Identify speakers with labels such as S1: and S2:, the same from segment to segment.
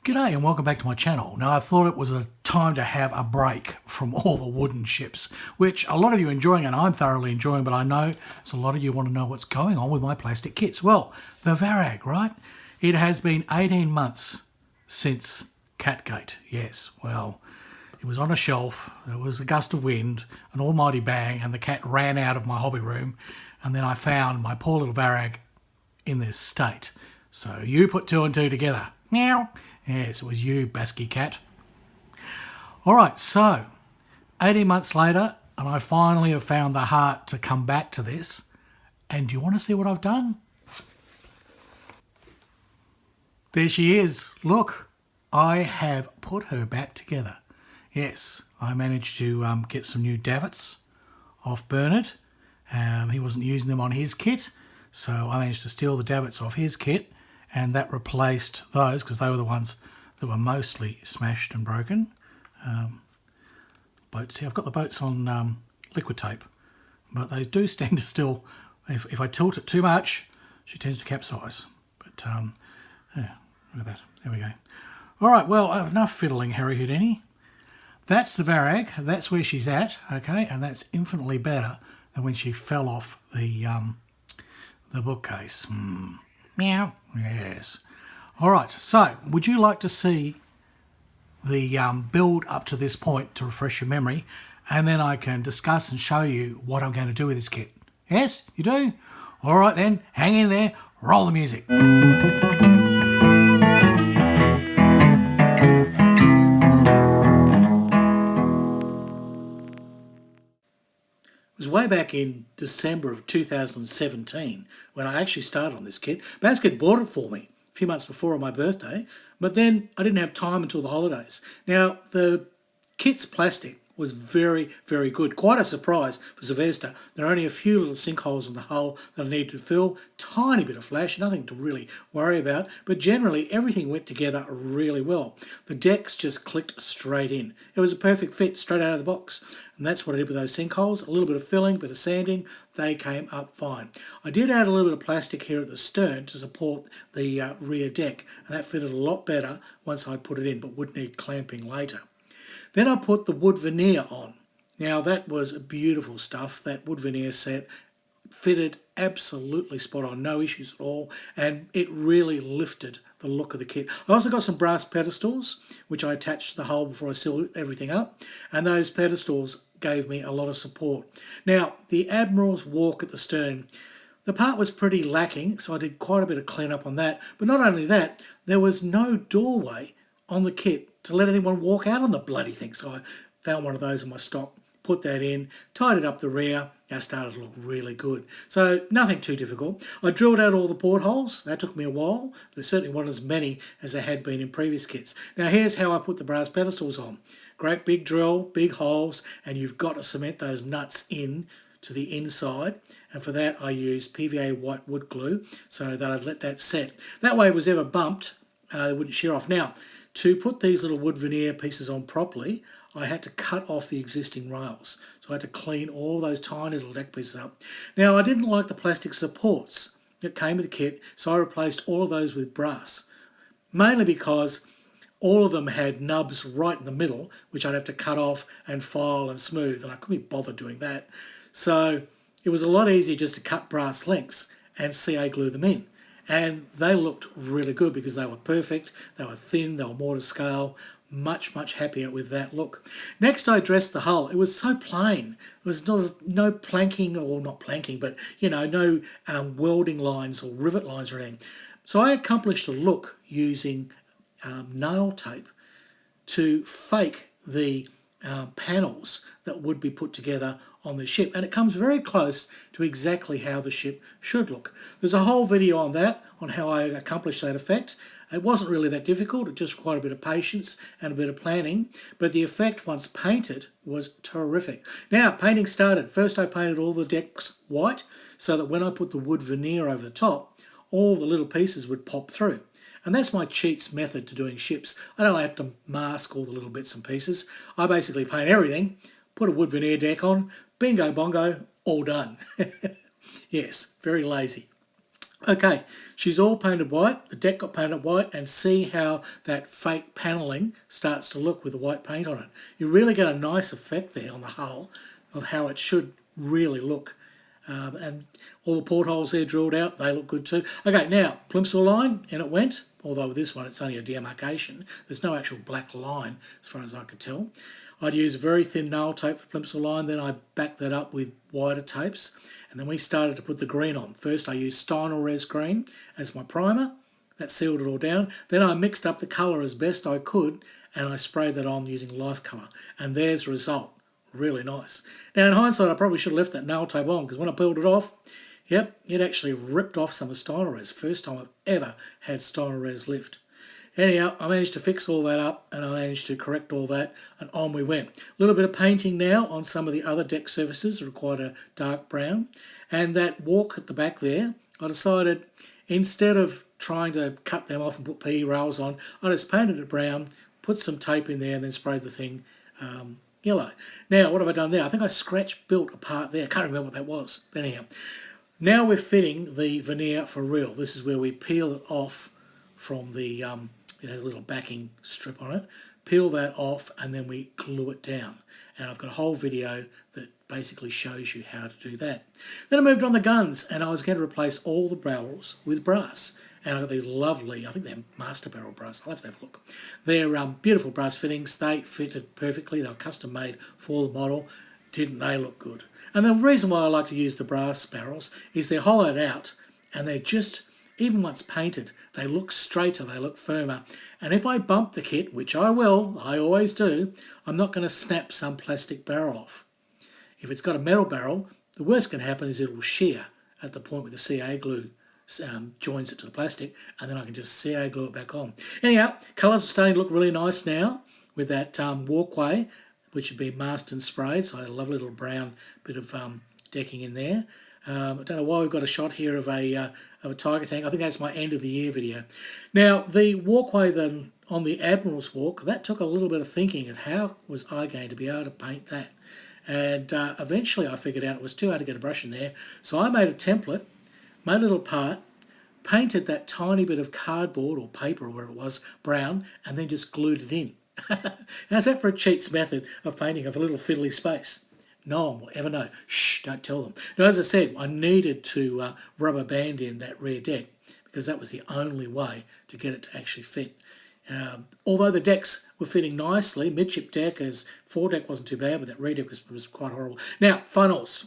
S1: G'day and welcome back to my channel. Now I thought it was a time to have a break from all the wooden ships, which a lot of you are enjoying and I'm thoroughly enjoying, but I know there's a lot of you want to know what's going on with my plastic kits. Well, the Varyag, right? It has been 18 months since catgate. Yes, well, it was on a shelf, there was a gust of wind, an almighty bang, and the cat ran out of my hobby room, and then I found my poor little Varyag in this state. So you put two and two together. Meow. Yes, it was you, Basky cat. All right, so 18 months later, and I finally have found the heart to come back to this. And do you want to see what I've done? There she is. Look, I have put her back together. Yes, I managed to get some new davits off Bernard. He wasn't using them on his kit, so I managed to steal the davits off his kit. And that replaced those because they were the ones that were mostly smashed and broken. Boats here, I've got the boats on liquid tape, but they do stand to still. If I tilt it too much, she tends to capsize. But yeah, look at that. There we go. All right, well, enough fiddling, Harry Houdini. That's the Varyag. That's where she's at. Okay, and that's infinitely better than when she fell off the bookcase. Meow. Yes. All right. So, would you like to see the build up to this point to refresh your memory, and then I can discuss and show you what I'm going to do with this kit? Yes, you do. All right then. Hang in there. Roll the music. It was way back in December of 2017 when I actually started on this kit. Basket bought it for me a few months before on my birthday, but then I didn't have time until the holidays. Now, the kit's plastic was very, very good. Quite a surprise for Zvezda. There are only a few little sinkholes in the hull that I needed to fill. Tiny bit of flash, nothing to really worry about, but generally everything went together really well. The decks just clicked straight in. It was a perfect fit straight out of the box. And that's what I did with those sinkholes. A little bit of filling, bit of sanding, they came up fine. I did add a little bit of plastic here at the stern to support the rear deck, and that fitted a lot better once I put it in, but would need clamping later. Then I put the wood veneer on. Now that was beautiful stuff. That wood veneer set fitted absolutely spot on, no issues at all, and it really lifted the look of the kit. I also got some brass pedestals, which I attached to the hull before I sealed everything up, and those pedestals gave me a lot of support. Now, the Admiral's walk at the stern, the part was pretty lacking, so I did quite a bit of cleanup on that, but not only that, there was no doorway on the kit to let anyone walk out on the bloody thing. So I found one of those in my stock, put that in, tidied up the rear, now started to look really good. So nothing too difficult. I drilled out all the portholes. That took me a while. There certainly weren't as many as there had been in previous kits. Now here's how I put the brass pedestals on. Great big drill, big holes, and you've got to cement those nuts in to the inside, and for that I used PVA white wood glue so that I'd let that set. That way if it was ever bumped, it wouldn't shear off. Now, to put these little wood veneer pieces on properly, I had to cut off the existing rails. So I had to clean all those tiny little deck pieces up. Now, I didn't like the plastic supports that came with the kit, so I replaced all of those with brass. Mainly because all of them had nubs right in the middle, which I'd have to cut off and file and smooth, and I couldn't be bothered doing that. So it was a lot easier just to cut brass lengths and CA glue them in. And they looked really good because they were perfect, they were thin, they were more to scale. Much, much happier with that look. Next I dressed the hull. It was so plain. It was no planking, or not planking, but you know, no welding lines or rivet lines or anything. So I accomplished the look using nail tape to fake the panels that would be put together on the ship, and it comes very close to exactly how the ship should look. There's a whole video on that, on how I accomplished that effect. It wasn't really that difficult, it just required a bit of patience and a bit of planning, but the effect once painted was terrific. Now, painting started. First I painted all the decks white so that when I put the wood veneer over the top, all the little pieces would pop through. And that's my cheats method to doing ships. I don't have to mask all the little bits and pieces. I basically paint everything, put a wood veneer deck on, bingo bongo, all done. Yes, very lazy. Okay, she's all painted white. The deck got painted white, and see how that fake panelling starts to look with the white paint on it. You really get a nice effect there on the hull of how it should really look. And all the portholes there drilled out, they look good too. Okay, now, plimsoll line, and it went. Although with this one, it's only a demarcation. There's no actual black line, as far as I could tell. I'd use very thin nail tape for plimsoll line, then I backed that up with wider tapes, and then we started to put the green on. First, I used Stynylrez Res green as my primer. That sealed it all down. Then I mixed up the colour as best I could, and I sprayed that on using life colour. And there's the result. Really nice. Now, in hindsight, I probably should have left that nail tape on, because when I peeled it off, yep, it actually ripped off some of Stynylrez. First time I've ever had Stynylrez lift. Anyhow, I managed to fix all that up, and I managed to correct all that, and on we went. A little bit of painting now on some of the other deck surfaces that required a dark brown. And that walk at the back there, I decided instead of trying to cut them off and put PE rails on, I just painted it brown, put some tape in there, and then sprayed the thing yellow. Now, what have I done there? I think I scratch built a part there. I can't remember what that was. But anyhow, now we're fitting the veneer for real. This is where we peel it off from the, it has a little backing strip on it. Peel that off, and then we glue it down. And I've got a whole video that basically shows you how to do that. Then I moved on the guns, and I was going to replace all the barrels with brass. And I got these lovely, I think they're master barrel brass. I'll have to have a look. They're beautiful brass fittings. They fitted perfectly. They were custom made for the model. Didn't they look good? And the reason why I like to use the brass barrels is they're hollowed out, and they're just, even once painted, they look straighter, they look firmer. And if I bump the kit, which I will, I always do, I'm not going to snap some plastic barrel off. If it's got a metal barrel, the worst can happen is it will shear at the point where the CA glue joins it to the plastic, and then I can just CA glue it back on. Anyhow, colours are starting to look really nice now with that walkway, which had been masked and sprayed, so I had a lovely little brown bit of decking in there. I don't know why we've got a shot here of a tiger tank. I think that's my end of the year video. Now, the walkway then on the Admiral's Walk, that took a little bit of thinking of how was I going to be able to paint that. And eventually I figured out it was too hard to get a brush in there, so I made a template, made a little part, painted that tiny bit of cardboard or paper or whatever it was brown, and then just glued it in. How's that for a cheats method of painting of a little fiddly space? No one will ever know. Shh, don't tell them. Now, as I said, I needed to rubber band in that rear deck because that was the only way to get it to actually fit. Although the decks were fitting nicely, midship deck, as foredeck wasn't too bad, but that rear deck was quite horrible. Now, funnels.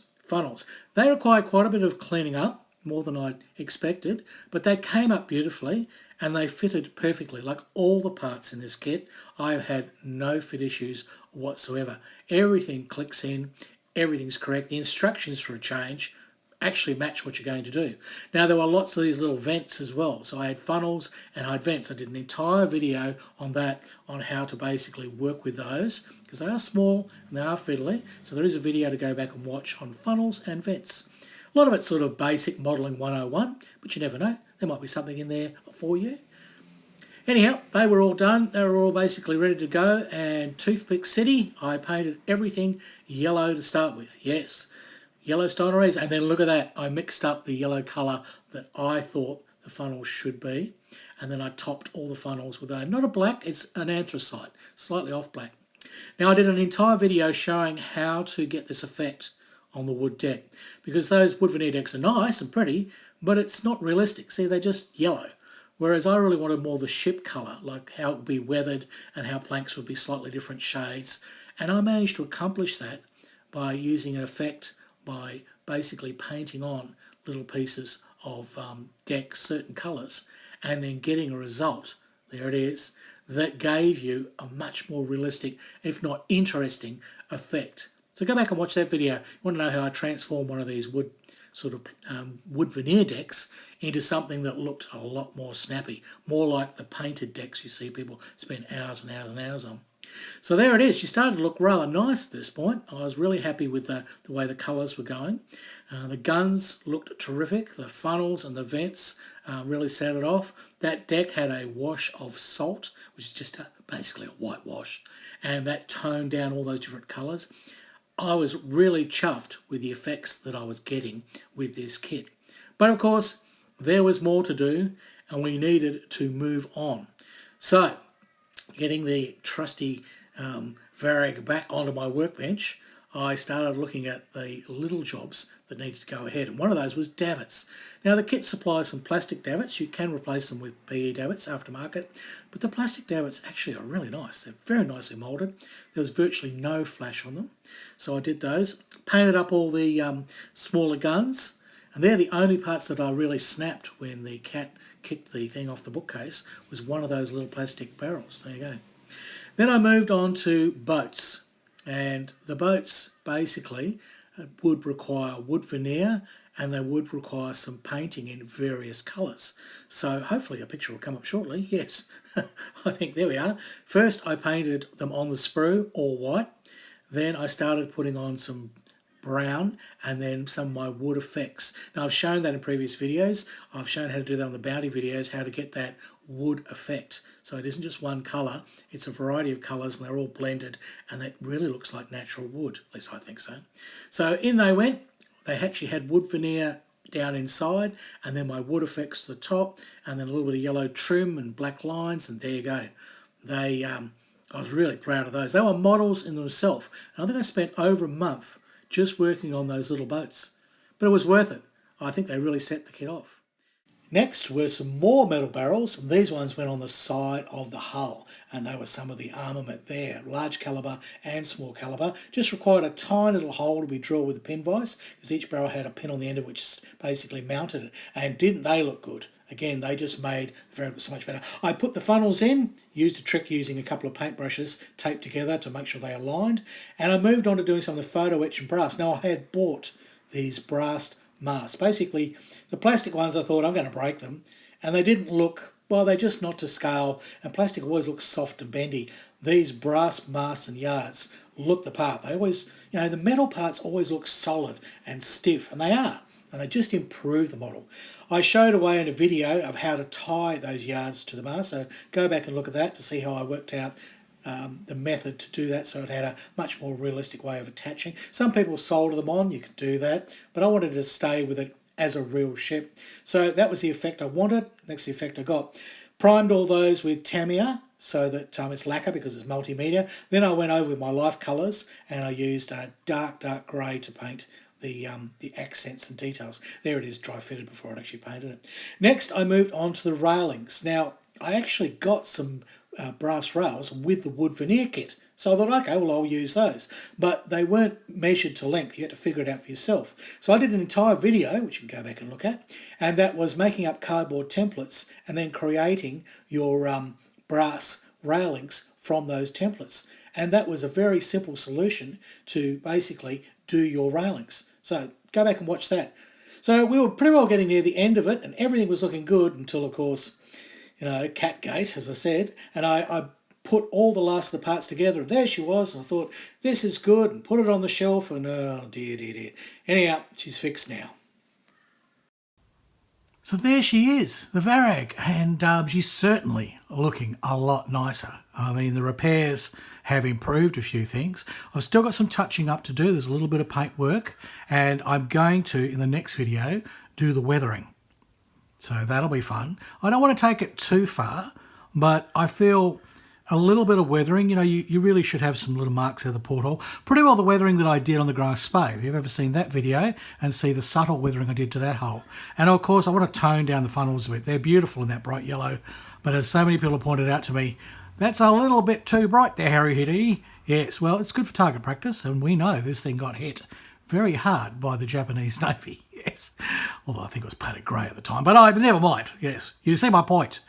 S1: They require quite a bit of cleaning up, more than I expected, but they came up beautifully and they fitted perfectly. Like all the parts in this kit, I've had no fit issues whatsoever. Everything clicks in, everything's correct. The instructions for a change actually match what you're going to do. Now, there were lots of these little vents as well. So I had funnels and I had vents. I did an entire video on that, on how to basically work with those, because they are small and they are fiddly. So there is a video to go back and watch on funnels and vents. A lot of it's sort of basic modelling 101, but you never know. There might be something in there for you. Anyhow, they were all done. They were all basically ready to go. And Toothpick City, I painted everything yellow to start with. Yes, yellow Stynylrez. And then look at that. I mixed up the yellow colour that I thought the funnels should be. And then I topped all the funnels with not a black, it's an anthracite, slightly off black. Now, I did an entire video showing how to get this effect on the wood deck, because those wood veneer decks are nice and pretty, but it's not realistic. See, they're just yellow. Whereas I really wanted more the ship colour, like how it would be weathered and how planks would be slightly different shades. And I managed to accomplish that by using an effect by basically painting on little pieces of deck, certain colours, and then getting a result, there it is, that gave you a much more realistic, if not interesting, effect. So go back and watch that video. You want to know how I transformed one of these wood wood veneer decks into something that looked a lot more snappy, more like the painted decks you see people spend hours and hours and hours on. So there it is. She started to look rather nice at this point. I was really happy with the way the colours were going. The guns looked terrific. The funnels and the vents really set it off. That deck had a wash of salt, which is just basically a whitewash, and that toned down all those different colours. I was really chuffed with the effects that I was getting with this kit. But of course, there was more to do and we needed to move on. So, getting the trusty Varyag back onto my workbench, I started looking at the little jobs that needed to go ahead, and one of those was davits. Now the kit supplies some plastic davits. You can replace them with PE davits aftermarket, but the plastic davits actually are really nice. They're very nicely moulded. There was virtually no flash on them, so I did those. Painted up all the smaller guns, and they're the only parts that I really snapped when the cat kicked the thing off the bookcase, was one of those little plastic barrels. There you go. Then I moved on to boats, and the boats basically would require wood veneer and they would require some painting in various colours. So hopefully a picture will come up shortly. Yes, I think there we are. First I painted them on the sprue, all white. Then I started putting on some brown and then some of my wood effects. Now I've shown that in previous videos. I've shown how to do that on the bounty videos, how to get that wood effect. So it isn't just one colour, it's a variety of colours and they're all blended and that really looks like natural wood, at least I think so. So in they went. They actually had wood veneer down inside and then my wood effects to the top and then a little bit of yellow trim and black lines, and there you go. They, I was really proud of those. They were models in themselves, and I think I spent over a month just working on those little boats. But it was worth it. I think they really set the kit off. Next were some more metal barrels, and these ones went on the side of the hull, and they were some of the armament there, large calibre and small calibre. Just required a tiny little hole to be drilled with a pin vise, because each barrel had a pin on the end of which basically mounted it. And didn't they look good? Again, they just made the Varyag so much better. I put the funnels in, used a trick using a couple of paintbrushes taped together to make sure they aligned, and I moved on to doing some of the photo etch and brass. Now I had bought these brass masks. Basically, the plastic ones I thought I'm going to break them, and they didn't look, well, they're just not to scale, and plastic always looks soft and bendy. These brass masks and yards look the part. They always, you know, the metal parts always look solid and stiff, and they are, and they just improve the model. I showed away in a video of how to tie those yards to the mast, so go back and look at that to see how I worked out the method to do that, so it had a much more realistic way of attaching. Some people solder them on, you could do that, but I wanted to stay with it as a real ship. So that was the effect I wanted. That's the effect I got. Primed all those with Tamiya so that it's lacquer because it's multimedia. Then I went over with my life colours and I used a dark grey to paint the accents and details. There it is, dry fitted before I'd actually painted it. Next I moved on to the railings. Now I actually got some brass rails with the wood veneer kit. So I thought, okay, well, I'll use those. But they weren't measured to length. You had to figure it out for yourself. So I did an entire video, which you can go back and look at, and that was making up cardboard templates and then creating your brass railings from those templates. And that was a very simple solution to basically do your railings. So go back and watch that. So we were pretty well getting near the end of it, and everything was looking good until, of course, you know, catgate, as I said, and I put all the last of the parts together, and there she was, and I thought, this is good, and put it on the shelf, and oh dear. Anyhow, she's fixed now. So there she is, the Varyag, and she's certainly looking a lot nicer. I mean, the repairs have improved a few things. I've still got some touching up to do. There's a little bit of paint work, and I'm going to, in the next video, do the weathering. So that'll be fun. I don't want to take it too far, but I feel a little bit of weathering. You know, you really should have some little marks out of the porthole. Pretty well the weathering that I did on the grass spade. If you've ever seen that video and see the subtle weathering I did to that hole. And of course, I want to tone down the funnels a bit. They're beautiful in that bright yellow. But as so many people have pointed out to me, that's a little bit too bright there, Harry Houdini. Yes, well, it's good for target practice. And we know this thing got hit very hard by the Japanese Navy. Yes, although I think it was painted grey at the time, but never mind. Yes, you see my point.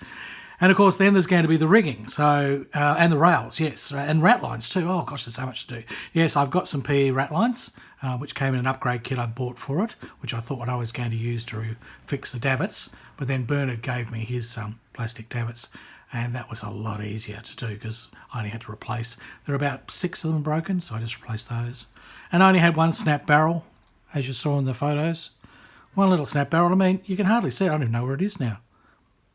S1: And of course, then there's going to be the rigging, so and the rails, yes, and rat lines too. Oh gosh, there's so much to do. Yes, I've got some PE rat lines, which came in an upgrade kit I bought for it, which I thought I was going to use to fix the davits, but then Bernard gave me his plastic davits, and that was a lot easier to do because I only had to replace. There are about 6 of them broken, so I just replaced those, and I only had one snap barrel, as you saw in the photos. One little snap barrel. I mean, you can hardly see it. I don't even know where it is now.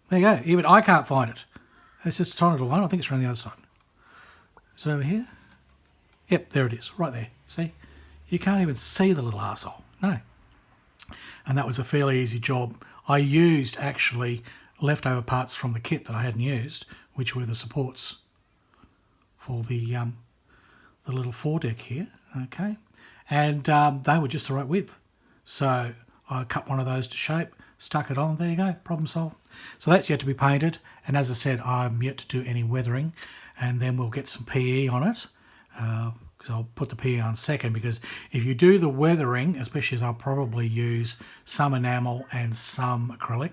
S1: There you go. Even I can't find it. It's just a tiny little one. I think it's around the other side. Is it over here? Yep, there it is. Right there. See? You can't even see the little arsehole. No. And that was a fairly easy job I used actually leftover parts from the kit that I hadn't used, which were the supports for the little foredeck here, okay? And they were just the right width. So I cut one of those to shape, stuck it on, there you go, problem solved. So that's yet to be painted, and as I said, I'm yet to do any weathering, and then we'll get some PE on it, because I'll put the PE on second, because if you do the weathering, especially as I'll probably use some enamel and some acrylic,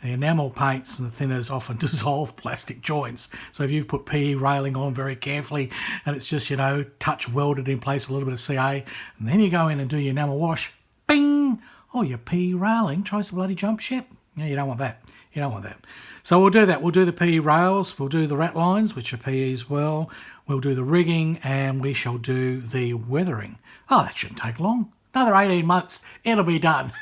S1: the enamel paints and the thinners often dissolve plastic joints. So if you've put PE railing on very carefully and it's just, you know, touch welded in place with a little bit of CA, and then you go in and do your enamel wash, bing! Oh, your PE railing tries to bloody jump ship. Yeah, you don't want that. You don't want that. So we'll do that. We'll do the PE rails, we'll do the rat lines, which are PE as well. We'll do the rigging, and we shall do the weathering. Oh, that shouldn't take long. Another 18 months, it'll be done.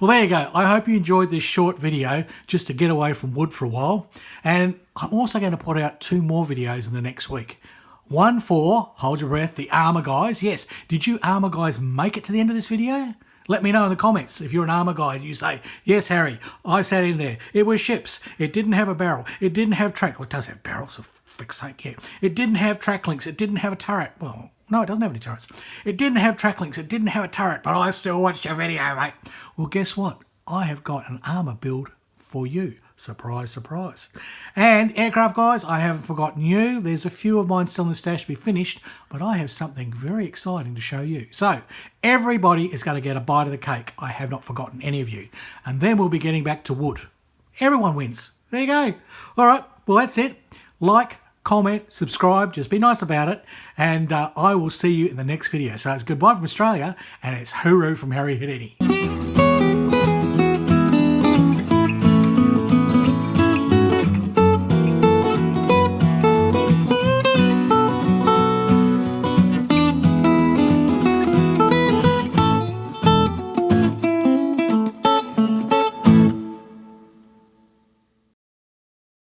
S1: Well, there you go. I hope you enjoyed this short video just to get away from wood for a while. And I'm also going to put out 2 more videos in the next week. One for, hold your breath, the armour guys. Yes, did you armour guys make it to the end of this video? Let me know in the comments if you're an armour guy and you say, yes, Harry, I sat in there. It was ships. It didn't have a barrel. It didn't have track. Well, it does have barrels, for frick's sake, yeah. It didn't have track links. It didn't have a turret. Well, no, it doesn't have any turrets. It didn't have track links. It didn't have a turret, but I still watched your video, mate. Well, guess what? I have got an armour build for you. Surprise, surprise. And aircraft guys, I haven't forgotten you. There's a few of mine still in the stash to be finished, but I have something very exciting to show you. So everybody is going to get a bite of the cake. I have not forgotten any of you. And then we'll be getting back to wood. Everyone wins. There you go. All right, well, that's it. Like, comment, subscribe, just be nice about it. And I will see you in the next video. So it's goodbye from Australia, and it's hooroo from Harry Houdini.